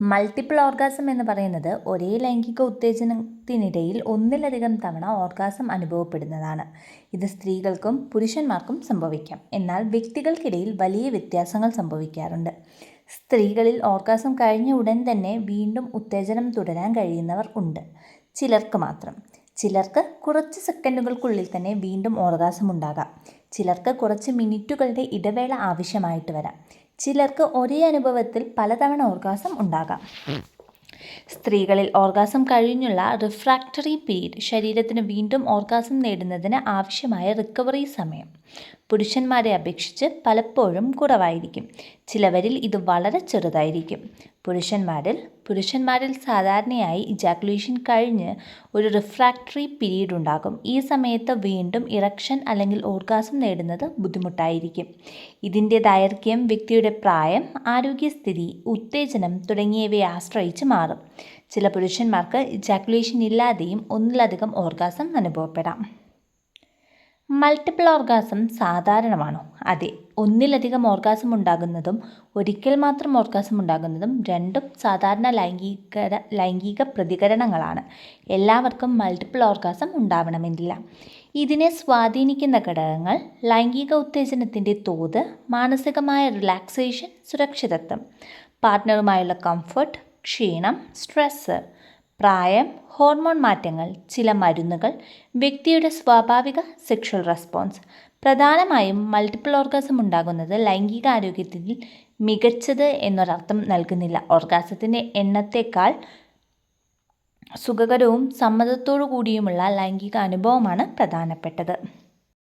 Multiple orgasm എന്ന് പറയുന്നത് ഒരേ ലൈംഗിക ഉത്തേജനത്തിനിടയിൽ ഒന്നിലധികം തവണ ഓർഗാസം അനുഭവപ്പെടുന്നതാണ്. ഇത് സ്ത്രീകൾക്കും പുരുഷന്മാർക്കും സംഭവിക്കാം. എന്നാൽ വ്യക്തികൾക്കിടയിൽ വലിയ വ്യത്യാസങ്ങൾ സംഭവിക്കാറുണ്ട്. സ്ത്രീകളിൽ ഓർഗാസം കഴിഞ്ഞ ഉടൻ തന്നെ വീണ്ടും ഉത്തേജനം തുടരാൻ കഴിയുന്നവർ ഉണ്ട്. ചിലർക്ക് മാത്രം. ചിലർക്ക് കുറച്ച് സെക്കൻഡുകൾക്കുള്ളിൽ തന്നെ വീണ്ടും ഓർഗാസം ഉണ്ടാകാം. ചിലർക്ക് കുറച്ച് മിനിറ്റുകളുടെ ഇടവേള ആവശ്യമായിട്ട് വരാം. ചിലർക്ക് ഒരേ അനുഭവത്തിൽ പലതവണ ഓർഗാസം ഉണ്ടാകാം. സ്ത്രീകളിൽ ഓർഗാസം കഴിഞ്ഞുള്ള റിഫ്രാക്ടറി പീരീഡ് ശരീരത്തിന് വീണ്ടും ഓർഗാസം നേടുന്നതിന് ആവശ്യമായ റിക്കവറി സമയം പുരുഷന്മാരെ അപേക്ഷിച്ച് പലപ്പോഴും കുറവായിരിക്കും. ചിലവരിൽ ഇത് വളരെ ചെറുതായിരിക്കും. പുരുഷന്മാരിൽ സാധാരണയായി ഇജാക്കുലേഷൻ കഴിഞ്ഞ് ഒരു റിഫ്രാക്ടറി പീരീഡ് ഉണ്ടാകും. ഈ സമയത്ത് വീണ്ടും ഇറക്ഷൻ അല്ലെങ്കിൽ ഓർഗാസം നേടുന്നത് ബുദ്ധിമുട്ടായിരിക്കും. ഇതിൻ്റെ ദൈർഘ്യം വ്യക്തിയുടെ പ്രായം, ആരോഗ്യസ്ഥിതി, ഉത്തേജനം തുടങ്ങിയവയെ ആശ്രയിച്ച് മാറും. ചില പുരുഷന്മാർക്ക് ഇജാക്കുലേഷൻ ഇല്ലാതെയും ഒന്നിലധികം ഓർഗാസം അനുഭവപ്പെടാം. മൾട്ടിപ്പിൾ ഓർഗാസം സാധാരണമാണോ? അതെ. ഒന്നിലധികം ഓർഗാസം ഉണ്ടാകുന്നതും ഒരിക്കൽ മാത്രം ഓർഗാസം ഉണ്ടാകുന്നതും രണ്ടും സാധാരണ ലൈംഗിക പ്രതികരണങ്ങളാണ്. എല്ലാവർക്കും മൾട്ടിപ്പിൾ ഓർഗാസം ഉണ്ടാവണമെന്നില്ല. ഇതിനെ സ്വാധീനിക്കുന്ന ഘടകങ്ങൾ ലൈംഗിക ഉത്തേജനത്തിൻ്റെ തോത്, മാനസികമായ റിലാക്സേഷൻ, സുരക്ഷിതത്വം, പാർട്ട്ണറുമായുള്ള കംഫർട്ട്, ക്ഷീണം, സ്ട്രെസ്സ്, പ്രായം, ഹോർമോൺ മാറ്റങ്ങൾ, ചില മരുന്നുകൾ, വ്യക്തിയുടെ സ്വാഭാവിക സെക്ഷൽ റെസ്പോൺസ്. പ്രധാനമായും മൾട്ടിപ്പിൾ ഓർഗാസം ഉണ്ടാകുന്നത് ലൈംഗികാരോഗ്യത്തിൽ മികച്ചത് എന്നൊരർത്ഥം നൽകുന്നില്ല. ഓർഗാസത്തിൻ്റെ എണ്ണത്തേക്കാൾ സുഖകരവും സമ്മതത്തോടു കൂടിയുമുള്ള ലൈംഗിക അനുഭവമാണ് പ്രധാനപ്പെട്ടത്.